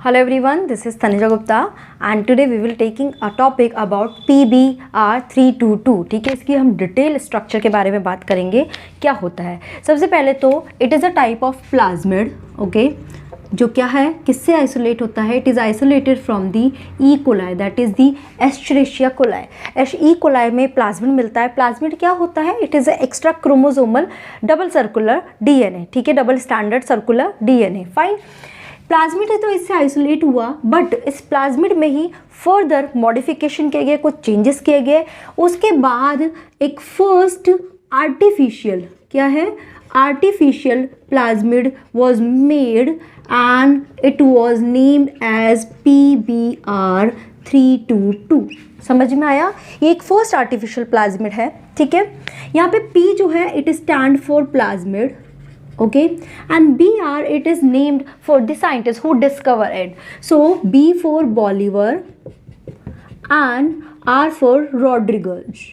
Hello everyone, this is Tanuja Gupta and today we will taking a topic about PBR322। ठीक है, इसकी हम detail structure के बारे में बात करेंगे क्या होता है। सबसे पहले तो it is a type of plasmid, okay, जो क्या है, किससे आइसोलेट होता है। It is isolated from the E coli, that is the Escherichia coli. E coli में प्लाज्मिड मिलता है। प्लाज्मिड क्या होता है, it is a extra chromosomal double circular DNA, ठीक है, double standard circular DNA. Fine, plasmid है तो इससे आइसोलेट हुआ, बट इस प्लाज्मिड में ही फर्दर मॉडिफिकेशन किए गए, कुछ चेंजेस किए गए। उसके बाद एक फर्स्ट आर्टिफिशियल, क्या है, artificial plasmid was made and it was named as PBR322। समझ में आया, ये एक फर्स्ट आर्टिफिशियल प्लाज्मिड है। ठीक है, यहाँ पे P जो है it stand for plasmid, okay, and BR it is named for the scientist who discover it. So B for Bolivar and R for Rodriguez।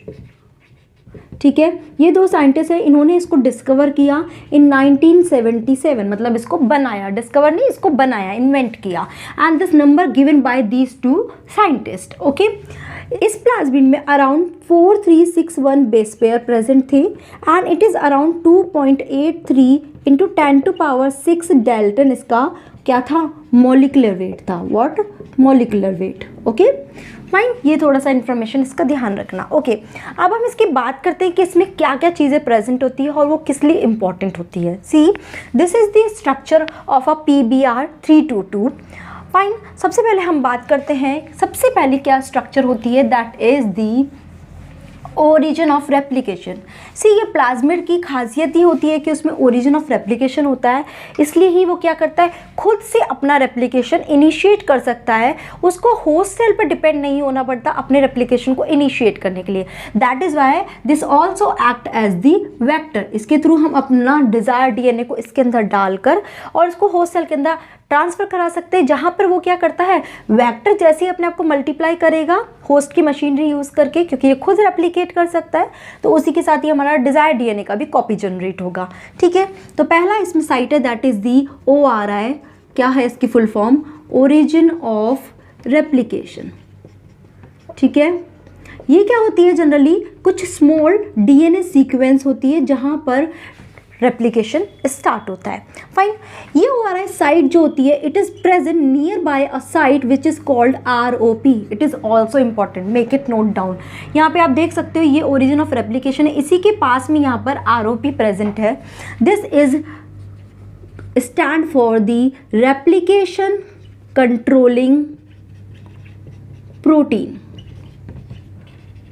ठीक है, ये दो साइंटिस्ट हैं, इन्होंने इसको डिस्कवर किया इन 1977, मतलब इसको बनाया, डिस्कवर नहीं, इसको बनाया, इन्वेंट किया। And this number given by these two scientist. Okay, इस प्लाज्मिड में अराउंड 4361 बेस पेयर प्रेजेंट थे and it is around 2.83 into 10⁻6 dalton इसका क्या था, मॉलिक्यूलर वेट था। What, molecular weight. Okay fine, ये थोड़ा सा इन्फॉर्मेशन इसका ध्यान रखना। ओके, अब हम इसकी बात करते हैं कि इसमें क्या क्या चीज़ें प्रेजेंट होती है और वो किस लिए इंपॉर्टेंट होती है। See, this is the structure of a PBR322। Fine, सबसे पहले हम बात करते हैं, सबसे पहले क्या स्ट्रक्चर होती है, that is the origin of replication. See, ये प्लाज्मिड की खासियत ही होती है कि उसमें ओरिजिन ऑफ रेप्लिकेशन होता है, इसलिए ही वो क्या करता है, खुद से अपना रेप्लिकेशन इनिशिएट कर सकता है, उसको होस्ट सेल पर डिपेंड नहीं होना पड़ता अपने रेप्लिकेशन को इनिशिएट करने के लिए। That is why this also act as the vector. इसके थ्रू हम अपना डिज़ायर डीएनए को इसके अंदर डालकर और इसको होस्ट सेल के अंदर ट्रांसफ़र करा सकते हैं, जहाँ पर वो क्या करता है, वेक्टर जैसे ही अपने आप को मल्टीप्लाई करेगा होस्ट की मशीनरी यूज़ करके, क्योंकि ये खुद रेप्लिकेट कर सकता है, तो उसी के साथ ही हमारा डिज़ायर डीएनए का भी कॉपी जनरेट होगा। ठीक है, तो पहला इसमें साइट है, दैट इज़ दी ORI। क्या है इसकी full form, origin of replication. ठीक है, ये क्या होती है, जनरली कुछ स्मॉल डीएनए सीक्वेंस होती है जहाँ पर रेप्लिकेशन स्टार्ट होता है। फाइन, ये ORI साइट जो होती है, it is present near by a site which is called ROP। It is also important, make it note down. यहाँ पे आप देख सकते हो ये ओरिजिन ऑफ रेप्लिकेशन है, इसी के पास में यहाँ पर ROP प्रेजेंट है। This is stand for the replication controlling protein.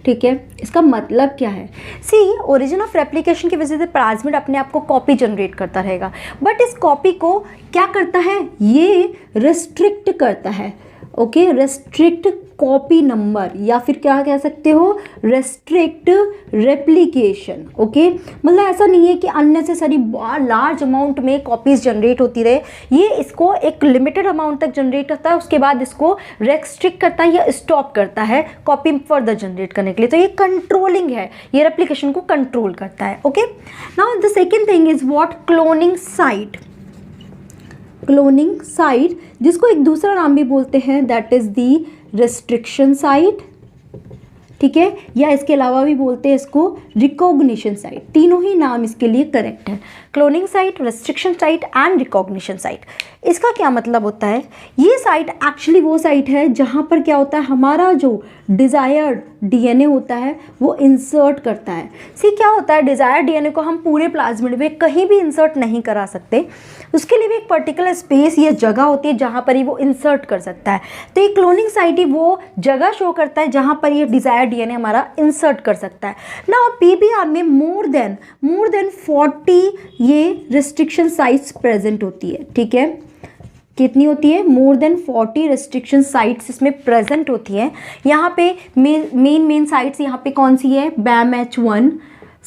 ठीक है, इसका मतलब क्या है, सी, ओरिजिन ऑफ रेप्लिकेशन की वजह से प्लाज्मिड अपने आप को कॉपी जनरेट करता रहेगा, बट इस कॉपी को क्या करता है, ये रेस्ट्रिक्ट करता है। ओके, रेस्ट्रिक्ट कॉपी नंबर, या फिर क्या कह सकते हो, रेस्ट्रिक्ट रेप्लिकेशन। ओके, मतलब ऐसा नहीं है कि अननेसेसरी लार्ज अमाउंट में कॉपीज जनरेट होती रहे, ये इसको एक लिमिटेड अमाउंट तक जनरेट करता है, उसके बाद इसको रेस्ट्रिक्ट करता है या स्टॉप करता है कॉपी फर्दर जनरेट करने के लिए। तो ये कंट्रोलिंग है, ये रेप्लिकेशन को कंट्रोल करता है। Okay, now the second thing is what, cloning site. Cloning site, जिसको एक दूसरा नाम भी बोलते हैं, that is the restriction site. ठीक है, या इसके अलावा भी बोलते हैं इसको रिकॉग्निशन साइट। तीनों ही नाम इसके लिए करेक्ट है, cloning site, restriction site and recognition site. इसका क्या मतलब होता है, ये साइट एक्चुअली वो साइट है जहाँ पर क्या होता है, हमारा जो डिज़ायर्ड डीएनए होता है वो इंसर्ट करता है। सी, क्या होता है, डिज़ायर्ड डीएनए को हम पूरे प्लाज्मिड में कहीं भी इंसर्ट नहीं करा सकते, उसके लिए भी एक पर्टिकुलर स्पेस या जगह होती है जहाँ पर ही वो इंसर्ट कर सकता है। तो ये क्लोनिंग साइट ही वो जगह शो करता है जहाँ पर ये डिज़ायर्ड डीएनए हमारा इंसर्ट कर सकता है ना। PBR में मोर देन 40 ये रेस्ट्रिक्शन साइट्स प्रेजेंट होती है। ठीक है, कितनी होती है, मोर देन 40 रेस्ट्रिक्शन साइट्स इसमें प्रेजेंट होती हैं। यहाँ पे मेन साइट्स यहाँ पे कौन सी है, BAMH1,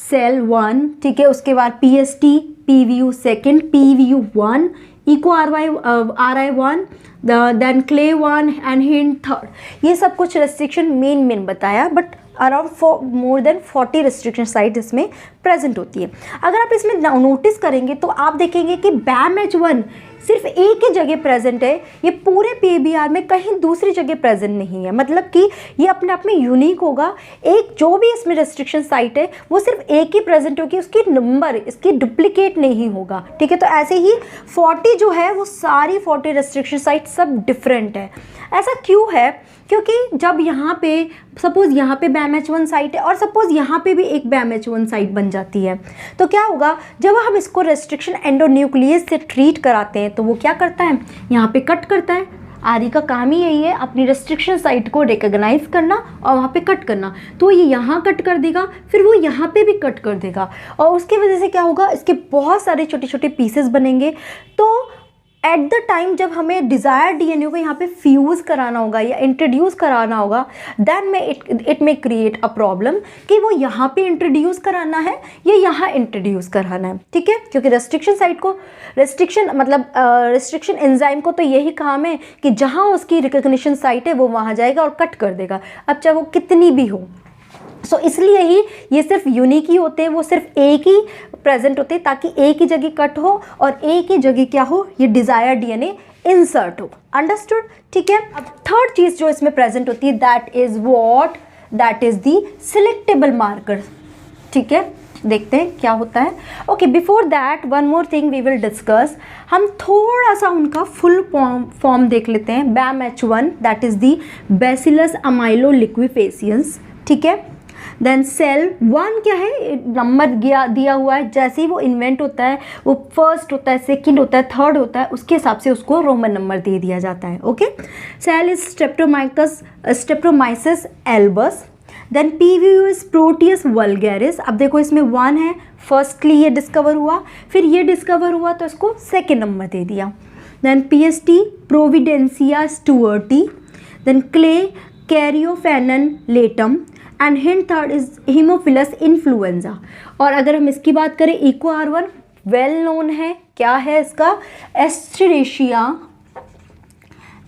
सेल 1, ठीक है, उसके बाद PST, PVU second, PVU1, eco RI1, then cla 1 and hind third. ये सब कुछ रेस्ट्रिक्शन मेन बताया, but around more than 40 restriction site इसमें प्रेजेंट होती है। अगर आप इसमें नोटिस करेंगे तो आप देखेंगे कि BAMH1 सिर्फ एक ही जगह प्रेजेंट है, ये पूरे PABR में कहीं दूसरी जगह प्रेजेंट नहीं है, मतलब कि ये अपने आप में यूनिक होगा। एक जो भी इसमें रेस्ट्रिक्शन साइट है वो सिर्फ एक ही प्रेजेंट होगी, उसकी नंबर इसकी डुप्लीकेट नहीं होगा, ठीक है। तो ऐसे ही 40 जो है वो सारी 40 रेस्ट्रिक्शन साइट सब डिफरेंट है। ऐसा क्यों है? क्योंकि जब यहाँ पे सपोज़ यहाँ पे BAMH1 साइट है और सपोज़ यहाँ पे भी एक BAMH1 साइट बन जाती है, तो क्या होगा, जब हम इसको रेस्ट्रिक्शन एंडोन्यूक्लियस से ट्रीट कराते हैं तो वो क्या करता है, यहाँ पे कट करता है। आदि का काम ही यही है, अपनी रेस्ट्रिक्शन साइट को रिकॉग्नाइज करना और वहाँ पे कट करना। तो ये यहाँ कट कर देगा, फिर वो यहाँ पे भी कट कर देगा, और उसकी वजह से क्या होगा, इसके बहुत सारे छोटे छोटे पीसेस बनेंगे। तो एट द टाइम जब हमें डिज़ायर DNA को यहाँ पे फ्यूज़ कराना होगा या इंट्रोड्यूस कराना होगा, देन में इट में क्रिएट अ प्रॉब्लम कि वो यहाँ पे इंट्रोड्यूस कराना है या यहाँ इंट्रोड्यूस कराना है, ठीक है। क्योंकि रेस्ट्रिक्शन साइट को रेस्ट्रिक्शन एंजाइम को तो यही काम है कि जहाँ उसकी रिकॉग्निशन साइट है वो वहाँ जाएगा और कट कर देगा, अब चाहे वो कितनी भी हो। सो इसलिए ही ये सिर्फ यूनिक ही होते हैं, वो सिर्फ एक ही प्रेजेंट होते हैं ताकि एक ही जगह कट हो और एक ही जगह क्या हो, ये डिज़ायर DNA इंसर्ट हो। अंडरस्टूड, ठीक है। अब थर्ड चीज़ जो इसमें प्रेजेंट होती है that is the selectable marker, ठीक है। देखते हैं क्या होता है। Okay, before that one more thing we will discuss. हम थोड़ा सा उनका फुल फॉर्म देख लेते हैं। BAMH1 that is the Bacillus amyloliquefaciens, ठीक है। देन सेल 1 क्या है, नंबर दिया हुआ है, जैसे ही वो इन्वेंट होता है वो फर्स्ट होता है, सेकंड होता है, थर्ड होता है, उसके हिसाब से उसको रोमन नंबर दे दिया जाता है। Okay, cell is streptomyces albus. Then PVUS proteus vulgaris. अब देखो इसमें 1 है, फर्स्टली ये डिस्कवर हुआ, फिर ये डिस्कवर हुआ तो इसको सेकेंड नंबर दे दिया। Then PST Providencia stuartii. Then cla caryophanon latum and hind third is Haemophilus influenzae. और अगर हम इसकी बात करें EcoR1 वेल नोन है, क्या है इसका,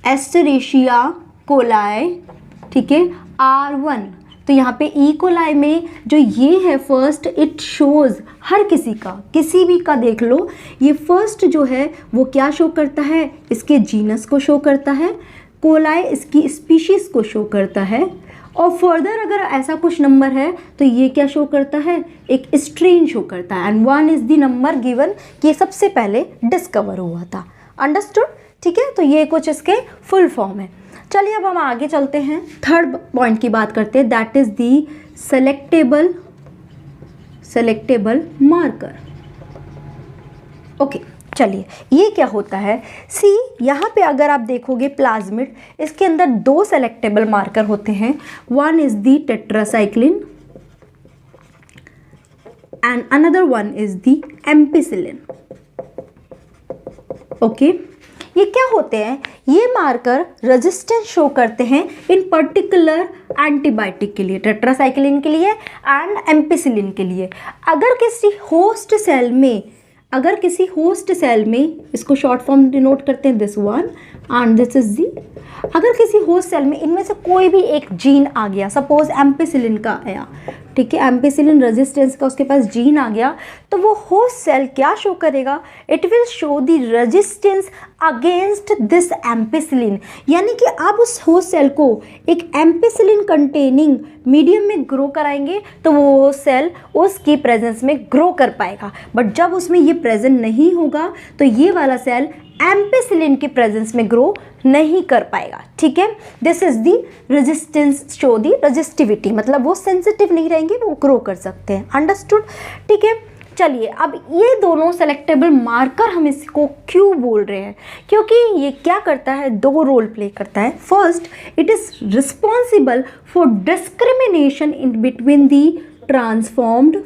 एस्टेरेशिया कोलाई, ठीक है, R1। तो यहाँ पे E. कोलाई में जो ये है फर्स्ट, इट शोज़ हर किसी का, किसी भी का देख लो, ये फर्स्ट जो है वो क्या शो करता है, इसके जीनस को शो करता है, कोलाई इसकी स्पीशीज़ को शो करता है, और फर्दर अगर ऐसा कुछ नंबर है तो ये क्या शो करता है, एक स्ट्रेन शो करता है। And 1 is the number given कि ये सबसे पहले डिस्कवर हुआ था। अंडरस्टूड, ठीक है। तो ये कुछ इसके फुल फॉर्म है। चलिए अब हम आगे चलते हैं, थर्ड पॉइंट की बात करते हैं, that is the selectable marker. Okay, चलिए ये क्या होता है, सी यहाँ पे अगर आप देखोगे प्लाज्मिड, इसके अंदर 2 सेलेक्टेबल मार्कर होते हैं। 1 is the tetracycline and another 1 is the ampicillin. Okay, ये क्या होते हैं, ये मार्कर रेजिस्टेंस शो करते हैं इन पर्टिकुलर एंटीबायोटिक के लिए, टेट्रासाइक्लिन के लिए एंड एम्पिसिलिन के लिए। अगर किसी होस्ट सेल में इसको शॉर्ट फॉर्म डिनोट करते हैं this one and this is the, अगर किसी होस्ट सेल में इनमें से कोई भी एक जीन आ गया, सपोज एम्पिसिलिन का आया, ठीक है, एम्पिसिलिन रेजिस्टेंस का उसके पास जीन आ गया, तो वो होस्ट सेल क्या शो करेगा, it will show the resistance against this ampicillin. यानी कि आप उस होस्ट सेल को एक एम्पिसिलिन कंटेनिंग मीडियम में ग्रो कराएंगे तो वो होस्ट सेल उसकी प्रेजेंस में ग्रो कर पाएगा। बट जब उसमें ये प्रेजेंट नहीं होगा तो ये वाला सेल एम्पिसिलिन की प्रेजेंस में ग्रो नहीं कर पाएगा, ठीक है। This is the resistance, show the resistivity, मतलब वो सेंसिटिव नहीं रहेंगे, वो ग्रो कर सकते हैं। अंडरस्टूड, ठीक है। चलिए अब ये दोनों सेलेक्टेबल मार्कर हम इसको क्यों बोल रहे हैं, क्योंकि ये क्या करता है, 2 रोल प्ले करता है। First, it is responsible for discrimination in between the transformed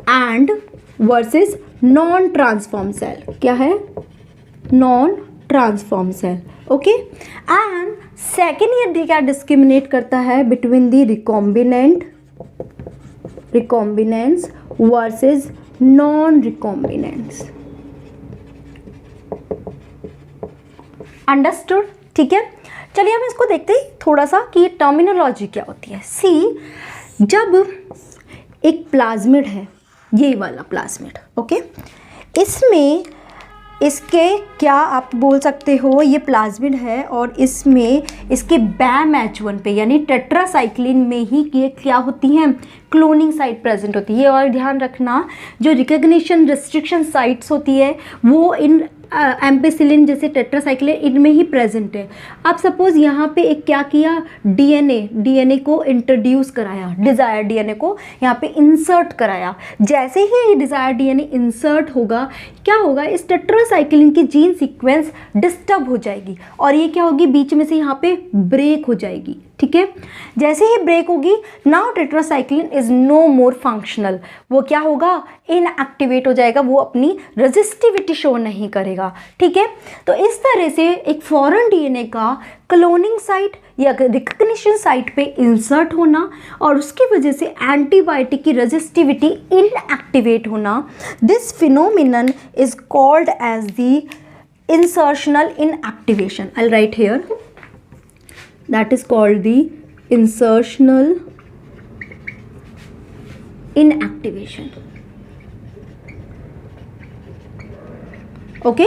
and versus non transform cell. क्या है, non transform cell, okay. And second ये क्या डिस्क्रिमिनेट करता है between the recombinants versus non recombinants. Understood, ठीक है। चलिए हम इसको देखते हैं थोड़ा सा कि ये टर्मिनोलॉजी क्या होती है। सी, जब एक प्लाज्मिड है, ये वाला प्लाज्मिड, ओके। इसमें इसके क्या आप बोल सकते हो, ये प्लाज्मिड है और इसमें इसके BAM-H1 पे यानी टेट्रासाइक्लिन में ही ये क्या होती हैं, क्लोनिंग साइट प्रेजेंट होती है। और ध्यान रखना जो रिकग्निशन रिस्ट्रिक्शन साइट्स होती है वो इन एम्पिसिलिन जैसे टेट्रासाइक्लिन इनमें ही प्रेजेंट है। अब सपोज यहाँ पे एक क्या किया, डीएनए को इंट्रोड्यूस कराया, डिज़ायर डीएनए को यहाँ पे इंसर्ट कराया। जैसे ही ये डिज़ायर डीएनए इंसर्ट होगा, क्या होगा, इस टेट्रासाइक्लिन की जीन सीक्वेंस डिस्टर्ब हो जाएगी और ये क्या होगी, बीच में से यहाँ पे ब्रेक हो जाएगी, ठीक है। जैसे ही ब्रेक होगी, now tetracycline is no more functional, वो क्या होगा, इनएक्टिवेट हो जाएगा, वो अपनी रेजिस्टिविटी शो नहीं करेगा, ठीक है। तो इस तरह से एक फॉरेन डीएनए का क्लोनिंग साइट या रिकग्निशन साइट पे इंसर्ट होना और उसकी वजह से एंटीबायोटिक की रेजिस्टिविटी इनएक्टिवेट होना, this phenomenon is called as the insertional inactivation. I will write here, that is called the insertional inactivation, okay,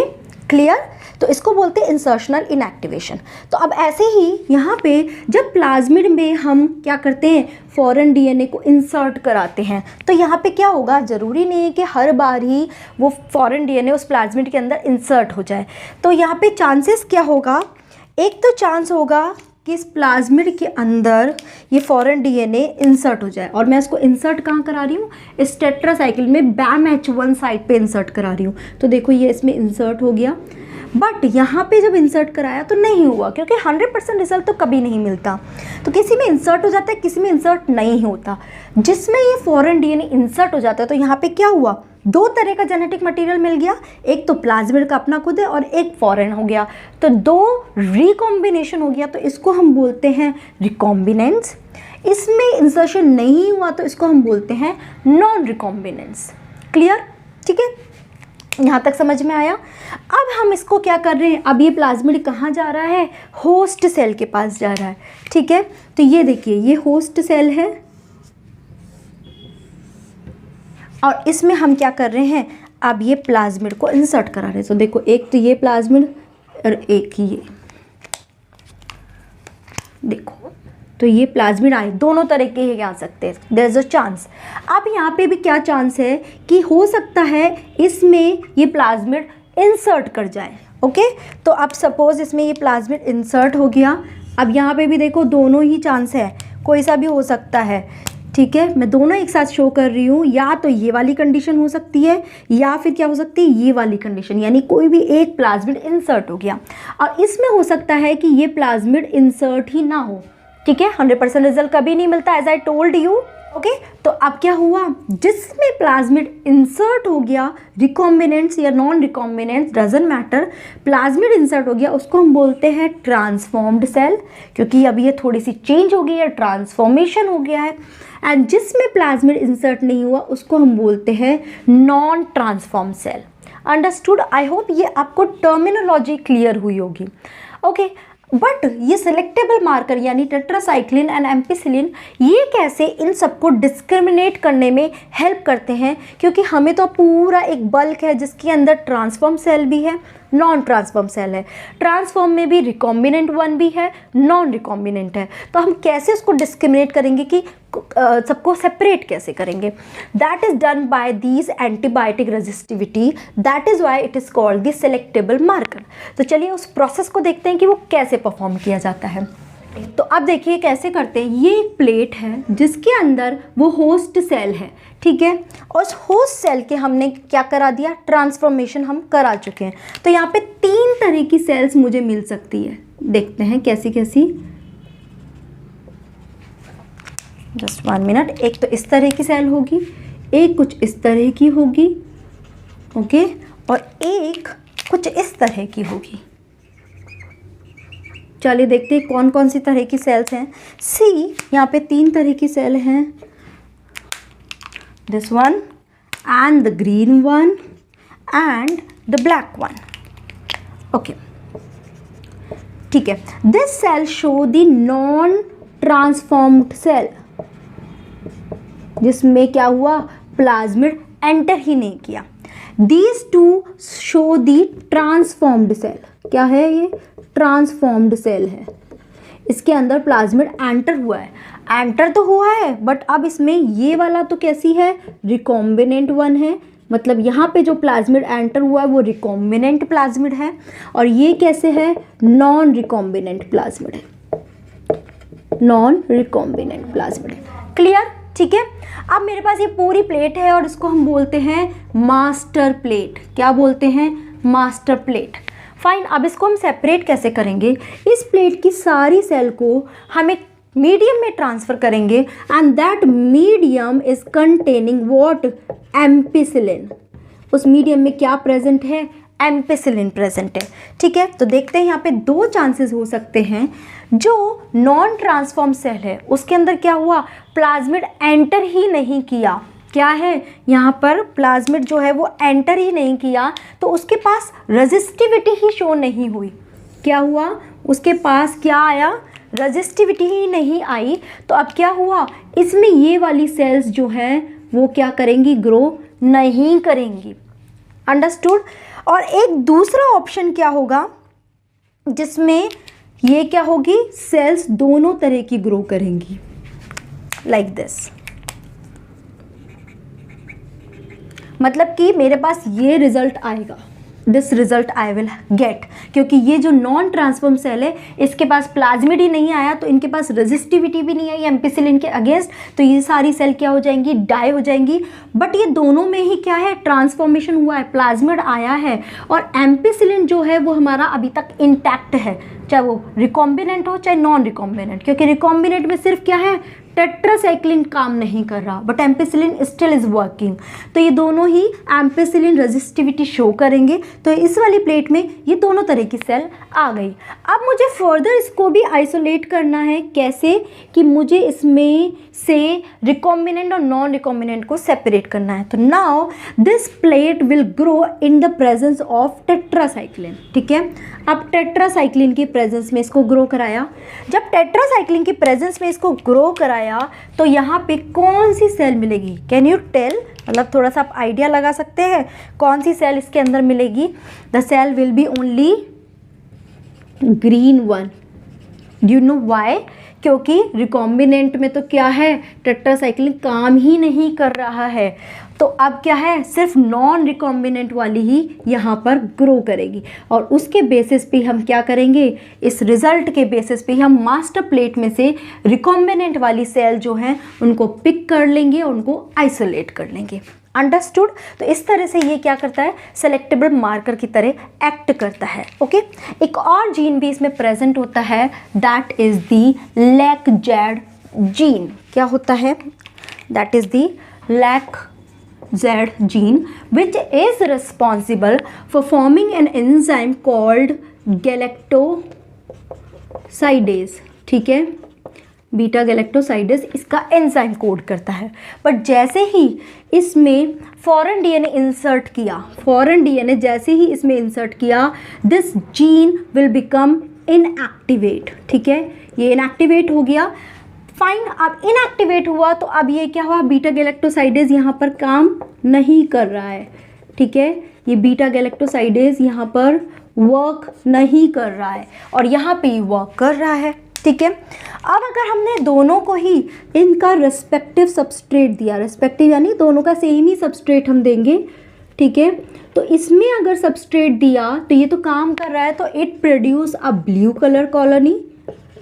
clear. तो इसको बोलते हैं इंसर्शनल इनएक्टिवेशन। तो अब ऐसे ही यहाँ पे जब प्लाज्मिड में हम क्या करते हैं, फॉरेन डीएनए को इंसर्ट कराते हैं, तो यहाँ पे क्या होगा, ज़रूरी नहीं है कि हर बार ही वो फॉरेन डीएनए उस प्लाज्मिड के अंदर इंसर्ट हो जाए। तो यहाँ पे चांसेस क्या होगा, एक तो चांस होगा कि इस प्लाज्मिड के अंदर ये फॉरेन डीएनए इंसर्ट हो जाए, और मैं इसको इंसर्ट कहाँ करा रही हूँ, इस टेट्रासाइक्लिन में BAM-H1 साइट पे इंसर्ट करा रही हूँ। तो देखो ये इसमें इंसर्ट हो गया, बट यहाँ पे जब इंसर्ट कराया तो नहीं हुआ, क्योंकि 100% रिजल्ट तो कभी नहीं मिलता। तो किसी में इंसर्ट हो जाता है, किसी में इंसर्ट नहीं होता। जिसमें ये फॉरेन डीएनए इंसर्ट हो जाता है तो यहाँ पे क्या हुआ, दो तरह का जेनेटिक मटेरियल मिल गया, एक तो प्लाज्मिड का अपना खुद है और एक फॉरेन हो गया, तो दो रिकॉम्बिनेशन हो गया, तो इसको हम बोलते हैं रिकॉम्बिनेंस। इसमें इंसर्शन नहीं हुआ तो इसको हम बोलते हैं नॉन रिकॉम्बिनेंस। क्लियर, ठीक है, यहाँ तक समझ में आया। अब हम इसको क्या कर रहे हैं, अब ये प्लाज्मिड कहाँ जा रहा है, होस्ट सेल के पास जा रहा है, ठीक है। तो ये देखिए, ये होस्ट सेल है और इसमें हम क्या कर रहे हैं, अब ये प्लाज्मिड को इंसर्ट करा रहे हैं। तो देखो, एक तो ये प्लाज्मिड और एक ये, देखो, तो ये प्लाज्मिड आए, दोनों तरह के ही आ सकते हैं, देयर इज अ चांस। अब यहाँ पे भी क्या चांस है कि हो सकता है इसमें ये प्लाज्मिड इंसर्ट कर जाए, ओके। तो अब सपोज इसमें ये प्लाज्मिड इंसर्ट हो गया, अब यहाँ पे भी देखो दोनों ही चांस है, कोई सा भी हो सकता है, ठीक है। मैं दोनों एक साथ शो कर रही हूँ, या तो ये वाली कंडीशन हो सकती है या फिर क्या हो सकती है, ये वाली कंडीशन, यानी कोई भी एक प्लाज्मिड इंसर्ट हो गया। और इसमें हो सकता है कि ये प्लाज्मिड इंसर्ट ही ना हो, ठीक है। 100% रिजल्ट कभी नहीं मिलता, as I told you, okay. तो अब क्या हुआ, जिसमें प्लाज्मिड इंसर्ट हो गया, रिकॉम्बिनेंट्स या non recombinants doesn't matter, plasmid insert हो गया, उसको हम बोलते हैं ट्रांसफॉर्म्ड सेल, क्योंकि अब ये थोड़ी सी चेंज हो गई है, ट्रांसफॉर्मेशन हो गया है। एंड जिसमें प्लाज्मिड इंसर्ट नहीं हुआ उसको हम बोलते हैं non transform cell. Understood, I hope ये आपको टर्मिनोलॉजी क्लियर हुई होगी, ओके। बट ये सिलेक्टेबल मार्कर यानी टेट्रासाइक्लिन एंड एम्पिसिलिन, ये कैसे इन सबको डिस्क्रिमिनेट करने में हेल्प करते हैं, क्योंकि हमें तो पूरा एक बल्क है जिसके अंदर ट्रांसफॉर्म सेल भी है, नॉन ट्रांसफॉर्म सेल है, ट्रांसफॉर्म में भी रिकॉम्बिनेंट वन भी है, नॉन रिकॉम्बिनेंट है। तो हम कैसे उसको डिस्क्रिमिनेट करेंगे कि सबको सेपरेट कैसे करेंगे, that is done by these antibiotic resistivity, that is why it is called the selectable marker. तो चलिए उस प्रोसेस को देखते हैं कि वो कैसे परफॉर्म किया जाता है। तो अब देखिए कैसे करते हैं, ये एक प्लेट है जिसके अंदर वो होस्ट सेल है, ठीक है। और उस होस्ट सेल के हमने क्या करा दिया, ट्रांसफॉर्मेशन हम करा चुके हैं। तो यहाँ पे 3 तरह की सेल्स मुझे मिल सकती है, देखते हैं कैसी कैसी, जस्ट 1 मिनट। एक तो इस तरह की सेल होगी, एक कुछ इस तरह की होगी, ओके, और एक कुछ इस तरह की होगी। चलिए देखते हैं कौन कौन सी तरह की सेल्स हैं। सी, यहाँ पे 3 तरह की सेल हैं, this one and the green one and the black one, okay, ठीक है। This cell show the non transformed cell, जिसमें क्या हुआ, प्लाज्मिड एंटर ही नहीं किया। These two show the transformed cell. क्या है ये, ट्रांसफॉर्म्ड सेल है, इसके अंदर प्लाज्मिड एंटर हुआ है, एंटर तो हुआ है बट अब इसमें ये वाला तो कैसी है, रिकॉम्बिनेंट वन है, मतलब यहाँ पे जो प्लाज्मिड एंटर हुआ है वो रिकॉम्बिनेंट प्लाज्मिड है, और ये कैसे है, नॉन रिकॉम्बिनेंट प्लाज्मिड है, नॉन रिकॉम्बिनेंट प्लाज्मिड है। क्लियर, ठीक है। अब मेरे पास ये पूरी प्लेट है और इसको हम बोलते हैं मास्टर प्लेट। क्या बोलते हैं, मास्टर प्लेट। फाइन, अब इसको हम सेपरेट कैसे करेंगे, इस प्लेट की सारी सेल को हम एक मीडियम में ट्रांसफ़र करेंगे and that medium is containing what, ampicillin. उस मीडियम में क्या प्रेजेंट है, एम्पिसिलिन प्रेजेंट है, ठीक है। तो देखते हैं यहाँ पे दो चांसेस हो सकते हैं। जो नॉन ट्रांसफॉर्म सेल है उसके अंदर क्या हुआ, प्लाज्मिड एंटर ही नहीं किया, क्या है यहाँ पर प्लाज्मिड जो है वो एंटर ही नहीं किया, तो उसके पास रेजिस्टिविटी ही शो नहीं हुई। क्या हुआ, उसके पास क्या आया, रेजिस्टिविटी ही नहीं आई। तो अब क्या हुआ, इसमें ये वाली सेल्स जो हैं वो क्या करेंगी, ग्रो नहीं करेंगी। अंडरस्टूड। और एक दूसरा ऑप्शन क्या होगा जिसमें ये क्या होगी, सेल्स दोनों तरह की ग्रो करेंगी, लाइक दिस। मतलब कि मेरे पास ये रिजल्ट आएगा, this result I will get, क्योंकि ये जो नॉन ट्रांसफॉर्म सेल है इसके पास प्लाज्मिड ही नहीं आया, तो इनके पास रेजिस्टिविटी भी नहीं आई एम्पिसिलिन के अगेंस्ट, तो ये सारी सेल क्या हो जाएंगी, डाई हो जाएंगी। बट ये दोनों में ही क्या है, ट्रांसफॉर्मेशन हुआ है, प्लाज्मिड आया है, और एम्पिसिलिन जो है वो हमारा अभी तक इंटैक्ट है, चाहे वो रिकॉम्बिनेंट हो चाहे नॉन रिकॉम्बिनेंट, क्योंकि रिकॉम्बिनेंट में सिर्फ क्या है, टेट्रासाइक्लिन काम नहीं कर रहा, but ampicillin still is working. तो ये दोनों ही एम्पिसिलिन रेजिस्टिविटी शो करेंगे। तो इस वाली प्लेट में ये दोनों तरह की सेल आ गई। अब मुझे फर्दर इसको भी आइसोलेट करना है, कैसे कि मुझे इसमें से रिकॉम्बिनेंट और नॉन रिकॉम्बिनेंट को सेपरेट करना है। तो now this plate will grow in the presence of tetracycline, ठीक है। अब टेट्रासाइक्लिन की प्रेजेंस में इसको ग्रो कराया। जब टेट्रासाइक्लिन की प्रेजेंस में इसको ग्रो कराया तो यहाँ पे कौन सी सेल मिलेगी, कैन यू टेल, मतलब थोड़ा सा आप आइडिया लगा सकते हैं कौन सी सेल इसके अंदर मिलेगी। The cell will be only green one. Do you know why, क्योंकि रिकॉम्बिनेंट में तो क्या है, टेट्रासाइक्लिन काम ही नहीं कर रहा है, तो अब क्या है, सिर्फ नॉन रिकॉम्बिनेंट वाली ही यहाँ पर ग्रो करेगी। और उसके बेसिस पे हम क्या करेंगे, इस रिजल्ट के बेसिस पे हम मास्टर प्लेट में से रिकॉम्बिनेंट वाली सेल जो हैं उनको पिक कर लेंगे और उनको आइसोलेट कर लेंगे। अंडरस्टूड। तो इस तरह से ये क्या करता है, सेलेक्टेबल मार्कर की तरह एक्ट करता है। ओके, एक और जीन भी इसमें प्रेजेंट होता है, that is the lack-Z gene. क्या होता है, that is the lack-Z gene which is responsible for forming an enzyme called galactosidase, ठीक है, बीटा गैलेक्टोसाइडेस इसका एंजाइम कोड करता है। बट जैसे ही इसमें फॉरेन डीएनए इंसर्ट किया, फॉरेन डीएनए जैसे ही इसमें इंसर्ट किया, this gene will become inactivate, ठीक है, ये इनएक्टिवेट हो गया। फाइन, अब इनएक्टिवेट हुआ तो अब ये क्या हुआ, बीटा गैलेक्टोसाइडेज यहाँ पर काम नहीं कर रहा है, ठीक है, ये बीटा गैलेक्टोसाइडेज यहाँ पर वर्क नहीं कर रहा है और यहाँ पे ये वर्क कर रहा है, ठीक है। अब अगर हमने दोनों को ही इनका रेस्पेक्टिव सबस्ट्रेट दिया, रेस्पेक्टिव यानी दोनों का सेम ही सबस्ट्रेट हम देंगे, ठीक है, तो इसमें अगर सबस्ट्रेट दिया तो ये तो काम कर रहा है, तो it produce a blue colour colony,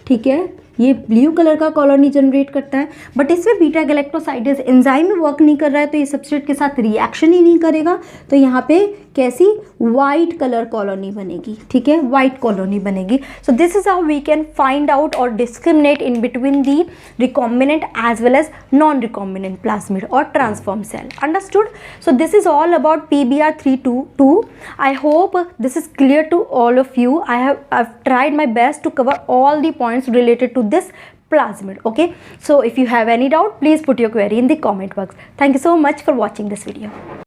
ठीक है, ये ब्लू कलर का कॉलोनी जनरेट करता है। बट इसमें बीटा गैलेक्टोसाइडेज एंजाइम में वर्क नहीं कर रहा है, तो ये सबस्ट्रेट के साथ रिएक्शन ही नहीं करेगा, तो यहाँ पे कैसी वाइट कलर कॉलोनी बनेगी, ठीक है, वाइट कॉलोनी बनेगी। So this is how we can find out और discriminate in between the recombinant as well as non recombinant plasmid और transform cell. Understood. So this is all about PBr322. I hope this is clear to all of you. I've tried my best to cover all the points related to this plasmid. Okay, so if you have any doubt, please put your query in the comment box. Thank you so much for watching this video.